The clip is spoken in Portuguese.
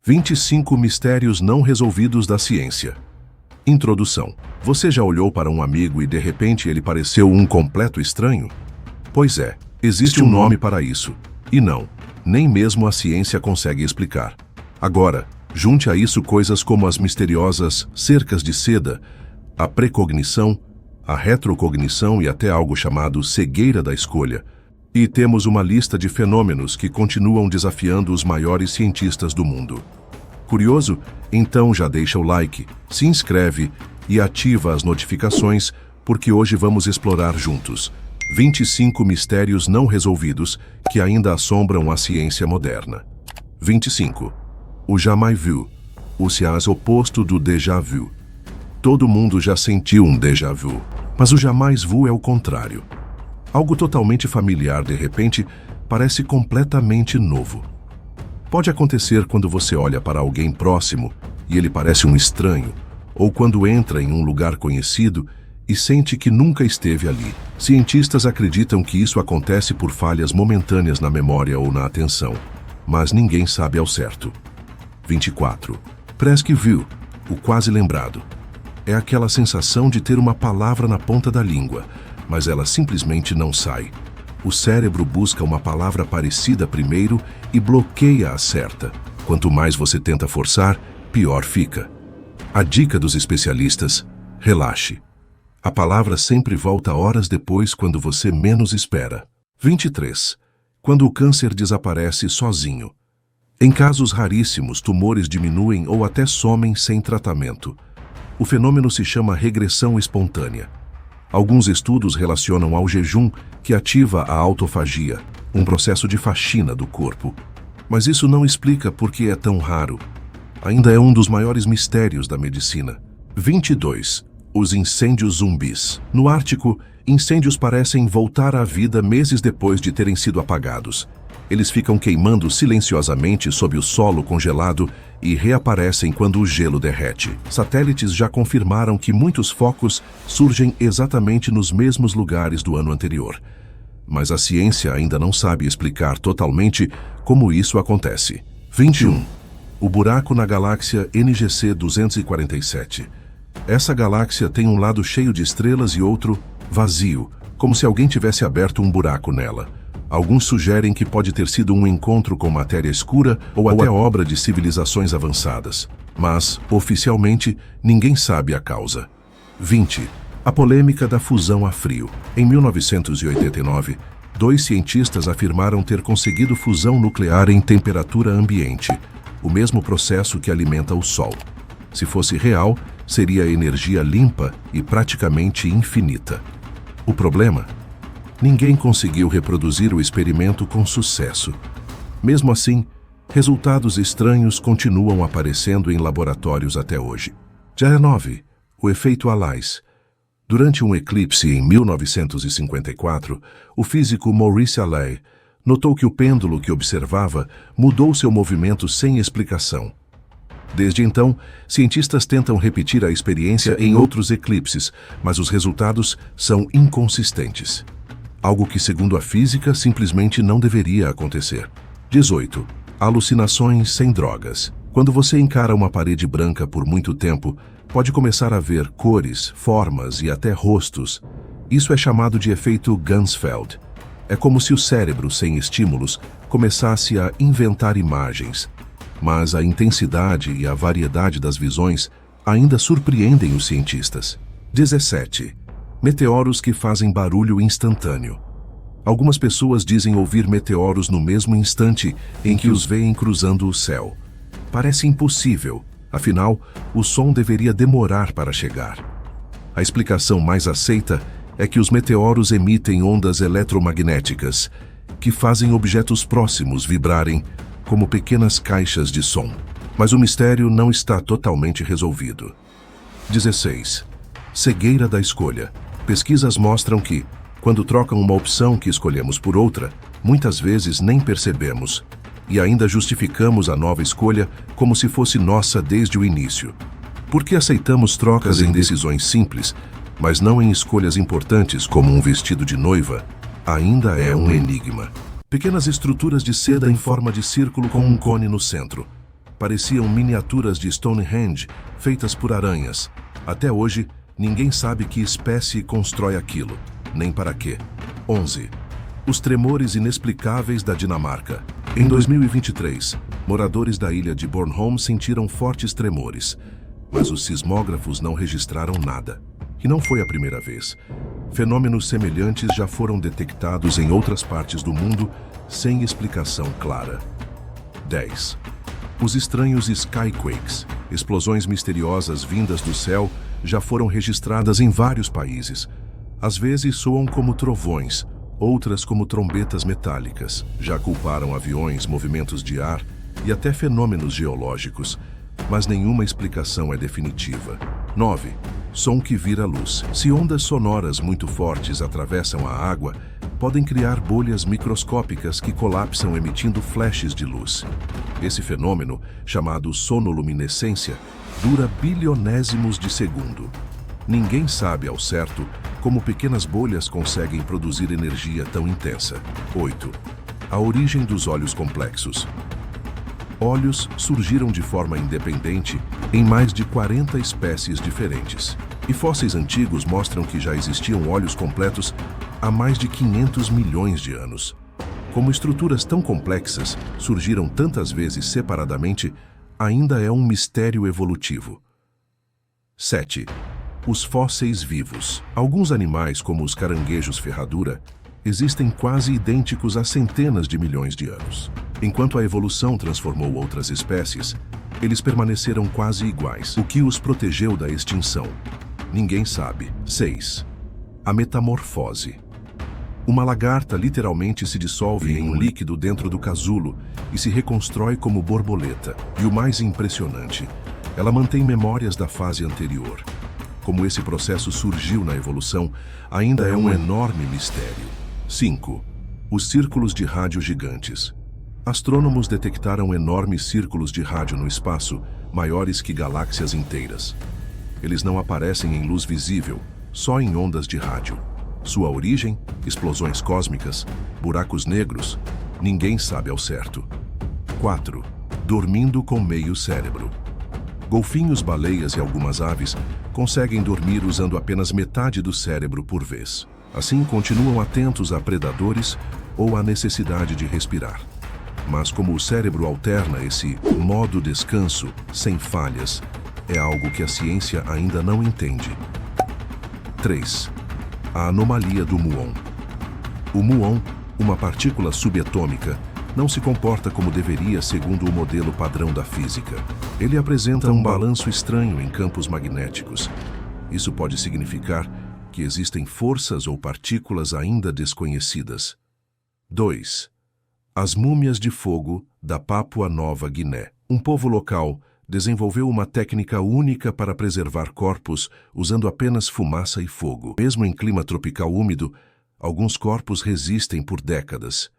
25 mistérios não resolvidos da ciência. Introdução. Você já olhou para um amigo e de repente ele pareceu um completo estranho? Pois é, existe um nome para isso. E não, nem mesmo a ciência consegue explicar. Agora, junte a isso coisas como as misteriosas cercas de seda, a precognição, a retrocognição e até algo chamado cegueira da escolha. E temos uma lista de fenômenos que continuam desafiando os maiores cientistas do mundo. Curioso? Então já deixa o like, se inscreve e ativa as notificações, porque hoje vamos explorar juntos 25 mistérios não resolvidos que ainda assombram a ciência moderna. 25. O jamais vu, o seás oposto do déjà vu. Todo mundo já sentiu um déjà vu, mas o jamais vu é o contrário. Algo totalmente familiar, de repente, parece completamente novo. Pode acontecer quando você olha para alguém próximo e ele parece um estranho, ou quando entra em um lugar conhecido e sente que nunca esteve ali. Cientistas acreditam que isso acontece por falhas momentâneas na memória ou na atenção, mas ninguém sabe ao certo. 24. Presque vu, o quase lembrado. É aquela sensação de ter uma palavra na ponta da língua, mas ela simplesmente não sai. O cérebro busca uma palavra parecida primeiro e bloqueia a certa. Quanto mais você tenta forçar, pior fica. A dica dos especialistas: relaxe. A palavra sempre volta horas depois quando você menos espera. 23. Quando o câncer desaparece sozinho. Em casos raríssimos, tumores diminuem ou até somem sem tratamento. O fenômeno se chama regressão espontânea. Alguns estudos relacionam ao jejum, que ativa a autofagia, um processo de faxina do corpo. Mas isso não explica por que é tão raro. Ainda é um dos maiores mistérios da medicina. 22. Os incêndios zumbis. No Ártico, incêndios parecem voltar à vida meses depois de terem sido apagados. Eles ficam queimando silenciosamente sob o solo congelado e reaparecem quando o gelo derrete. Satélites já confirmaram que muitos focos surgem exatamente nos mesmos lugares do ano anterior. Mas a ciência ainda não sabe explicar totalmente como isso acontece. 21. O buraco na galáxia NGC 247. Essa galáxia tem um lado cheio de estrelas e outro vazio, como se alguém tivesse aberto um buraco nela. Alguns sugerem que pode ter sido um encontro com matéria escura ou até obra de civilizações avançadas. Mas, oficialmente, ninguém sabe a causa. 20. A polêmica da fusão a frio. Em 1989, 2 cientistas afirmaram ter conseguido fusão nuclear em temperatura ambiente, o mesmo processo que alimenta o Sol. Se fosse real, seria energia limpa e praticamente infinita. O problema? Ninguém conseguiu reproduzir o experimento com sucesso. Mesmo assim, resultados estranhos continuam aparecendo em laboratórios até hoje. 19. O efeito Alais. Durante um eclipse em 1954, o físico Maurice Allais notou que o pêndulo que observava mudou seu movimento sem explicação. Desde então, cientistas tentam repetir a experiência em outros eclipses, mas os resultados são inconsistentes. Algo que, segundo a física, simplesmente não deveria acontecer. 18. Alucinações sem drogas. Quando você encara uma parede branca por muito tempo, pode começar a ver cores, formas e até rostos. Isso é chamado de efeito Ganzfeld. É como se o cérebro, sem estímulos, começasse a inventar imagens. Mas a intensidade e a variedade das visões ainda surpreendem os cientistas. 17. Meteoros que fazem barulho instantâneo. Algumas pessoas dizem ouvir meteoros no mesmo instante em que os veem cruzando o céu. Parece impossível, afinal, o som deveria demorar para chegar. A explicação mais aceita é que os meteoros emitem ondas eletromagnéticas que fazem objetos próximos vibrarem como pequenas caixas de som. Mas o mistério não está totalmente resolvido. 16. Cegueira da escolha. Pesquisas mostram que, quando trocam uma opção que escolhemos por outra, muitas vezes nem percebemos, e ainda justificamos a nova escolha como se fosse nossa desde o início. Por que aceitamos trocas em decisões simples, mas não em escolhas importantes como um vestido de noiva? Ainda é um enigma. Pequenas estruturas de seda em forma de círculo com um cone no centro. Pareciam miniaturas de Stonehenge, feitas por aranhas. Até hoje, ninguém sabe que espécie constrói aquilo, nem para quê. 11. Os tremores inexplicáveis da Dinamarca. Em 2023, moradores da ilha de Bornholm sentiram fortes tremores, mas os sismógrafos não registraram nada. E não foi a primeira vez. Fenômenos semelhantes já foram detectados em outras partes do mundo, sem explicação clara. 10. Os estranhos Skyquakes, explosões misteriosas vindas do céu, já foram registradas em vários países. Às vezes soam como trovões, outras como trombetas metálicas. Já culparam aviões, movimentos de ar e até fenômenos geológicos, mas nenhuma explicação é definitiva. 9. Som que vira luz. Se ondas sonoras muito fortes atravessam a água, podem criar bolhas microscópicas que colapsam emitindo flashes de luz. Esse fenômeno, chamado sonoluminescência, dura bilionésimos de segundo. Ninguém sabe ao certo como pequenas bolhas conseguem produzir energia tão intensa. 8. A origem dos olhos complexos. Olhos surgiram de forma independente em mais de 40 espécies diferentes. E fósseis antigos mostram que já existiam olhos completos há mais de 500 milhões de anos. Como estruturas tão complexas surgiram tantas vezes separadamente, ainda é um mistério evolutivo. 7. Os fósseis vivos. Alguns animais, como os caranguejos ferradura, existem quase idênticos há centenas de milhões de anos. Enquanto a evolução transformou outras espécies, eles permaneceram quase iguais. O que os protegeu da extinção? Ninguém sabe. 6. A metamorfose. Uma lagarta literalmente se dissolve em um líquido dentro do casulo e se reconstrói como borboleta. E o mais impressionante, ela mantém memórias da fase anterior. Como esse processo surgiu na evolução, ainda é um enorme mistério. 5. Os círculos de rádio gigantes. Astrônomos detectaram enormes círculos de rádio no espaço, maiores que galáxias inteiras. Eles não aparecem em luz visível, só em ondas de rádio. Sua origem, explosões cósmicas, buracos negros, ninguém sabe ao certo. 4. Dormindo com meio cérebro. Golfinhos, baleias e algumas aves conseguem dormir usando apenas metade do cérebro por vez. Assim, continuam atentos a predadores ou à necessidade de respirar. Mas como o cérebro alterna esse modo descanso sem falhas, é algo que a ciência ainda não entende. 3. A anomalia do muon. O muon, uma partícula subatômica, não se comporta como deveria segundo o modelo padrão da física. Ele apresenta um balanço estranho em campos magnéticos. Isso pode significar que existem forças ou partículas ainda desconhecidas. 2. As múmias de fogo da Papua Nova Guiné. Um povo local desenvolveu uma técnica única para preservar corpos usando apenas fumaça e fogo. Mesmo em clima tropical úmido, alguns corpos resistem por décadas.